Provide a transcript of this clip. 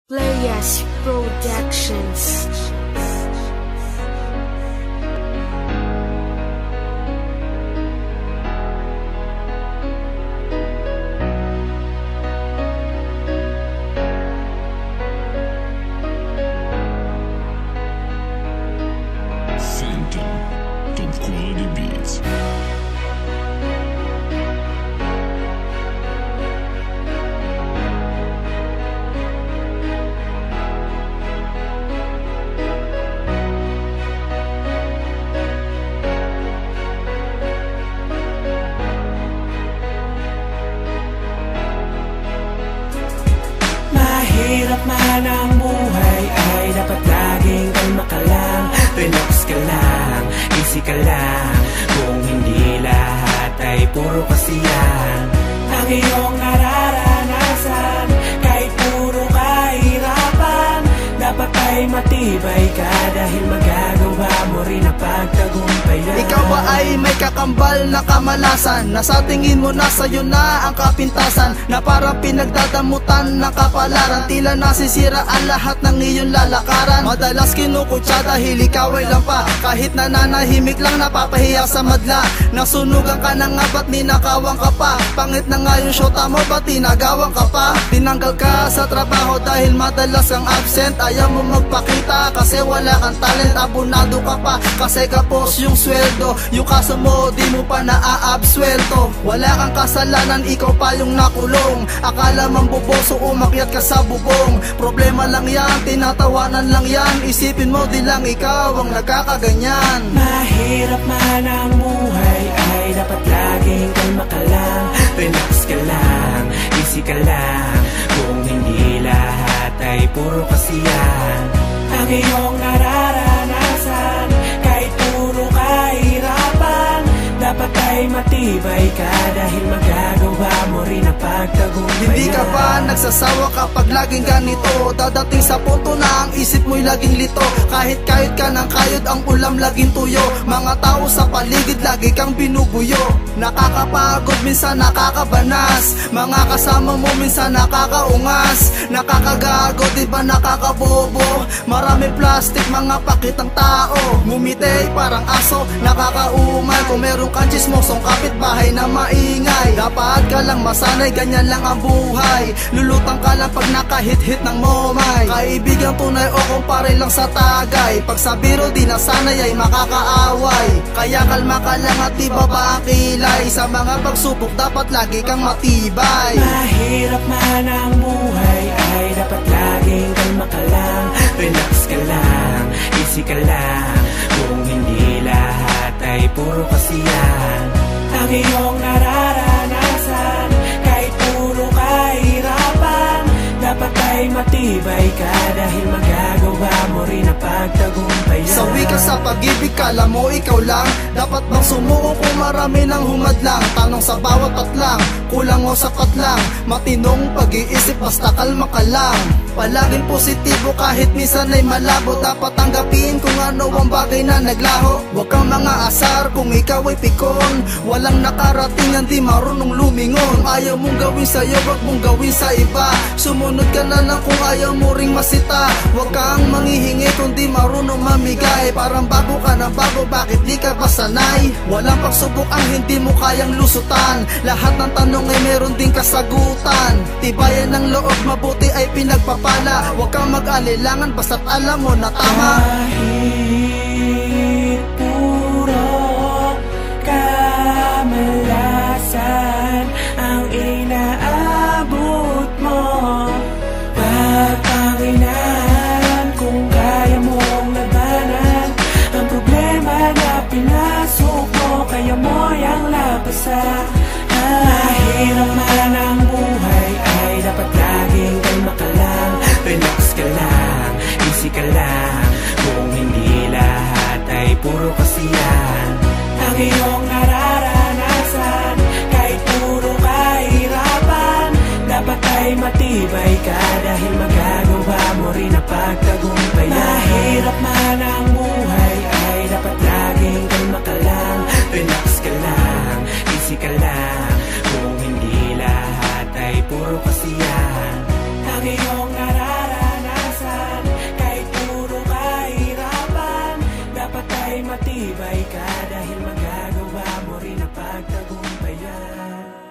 Playas Productions. Phantom, top quality beats. Mahirap man ang buhay ay dapat laging kalma ka lang. Relax ka lang, easy ka lang. Kung hindi lahat ay puro kasiyahan. Ang iyong nararanasan, kahit puro kahirapan, dapat ay matibay ka dahil magagawa mo rin ang pagtagumpayan. Ikaw ba ay may kakambal na kamalasan na sa tingin mo na sa'yo na ang kapintasan, na parang pinagdadamutan ng kapalaran, tila nasisira ang lahat ng iyong lalakaran. Madalas kinukutsa dahil ikaw ay lampa, kahit nananahimik lang napapahiya sa madla. Nasunugan ka na nga ba't ninakawang ka pa? Pangit na nga yung syota mo ba't tinagawang ka pa? Tinanggal ka sa trabaho dahil madalas kang absent. Ayaw mo magpakita kasi wala kang talent. Abunado ka pa kasi kapos yung sweldo. Yung kaso mo di mo pa naaabswelto. Wala kang kasalanan, ikaw pa yung nakulong. Akala mang buboso umakyat ka sa bubong. Problema lang yan, tinatawanan lang yan. Isipin mo di lang ikaw ang nagkakaganyan. Mahirap man ang buhay ay dapat laging kalma ka lang. Relax ka lang, easy ka lang. Kung hindi lahat ay puro kasiyahan. Ang iyong nararanasan, kahit puro kahirapan, dapat ay matibay ka dahil magagawa mo rin ang pagtagumpayan. Hindi ka ba nagsasawa kapag laging ganito? Dadating sa punto na ang isip mo'y laging lito. Kahit kayod ka ng kayod, ang ulam laging tuyo. Mga tao sa paligid, lagi kang binubuyo. Nakakapagod, minsan nakakabanas. Mga kasama mo minsan nakakaungas. Nakakagago, di ba nakakabobo? Maraming plastic, mga pakitang tao. Ngumiti parang aso, nakakaumay. Kung meron kang chismosong kapitbahay na maingay, dapat ka lang masanay, ganyan lang ang buhay. Lulutang ka lang pag nakahit-hit ng momay. Kaibigang tunay o kumpare lang sa tagay. Pag sa biro di nasanay ay makakaaway. Kaya kalma ka lang at ibaba ang kilay. Sa mga pagsubok dapat lagi kang matibay. Mahirap man ang buhay ay dapat laging kalma ka lang. Relax ka lang, easy ka lang. Kung hindi lahat ay puro kasiyahan. Ang iyong nararanasan, kahit puro kahirapan, dapat ay matibay ka dahil magagawa mo rin ang pagtagumpayan. Sawi ka sa pag-ibig, kala mo ikaw lang. Dapat bang sumuko kung marami ng humadlang? Tanong sa bawat patlang, kulang o sapat lang. Matinong pag-iisip, basta kalma ka lang. Palaging positibo kahit minsan ay malabo. Dapat tanggapin kung ano ang bagay na naglaho. Huwag kang mga asar kung ikaw ay pikon. Walang nakarating ang di marunong lumingon. Kung ayaw mong gawin sa'yo, huwag mong gawin sa iba. Sumunod ka na lang kung ayaw mo ring masita. Huwag kang manghihingi kung di marunong mamigay. Parang bago ka na bago, bakit di ka pa sanay? Walang pagsubok ang hindi mo kayang lusutan. Lahat ng tanong ay meron ding kasagutan. Tibayan ng loob, mabuti ay pinagpapala. Huwag kang mag-alilangan basta't alam mo na tama. Kahit puro kamalasan ang inaabot mo, pagpanginahan kung kaya mong labanan ang problema na pinasok mo, kaya mo yang labasan. Mahirap man ang buhay ay dapat laging kalma ka lang. Relax ka lang, easy ka lang. Kung hindi lahat ay puro kasiyahan. Ang iyong nararanasan, kahit puro kahirapan, dapat ay matibay ka dahil magagawa mo rin ang pagtagumpayan. Mahirap man ang buhay ay dapat laging kalma ka lang. Relax ka lang, easy ka lang. Kung hindi lahat ay puro kasiyahan. Ang iyong nararanasan matibay ka dahil magagawa mo rin ang pagtagumpayan.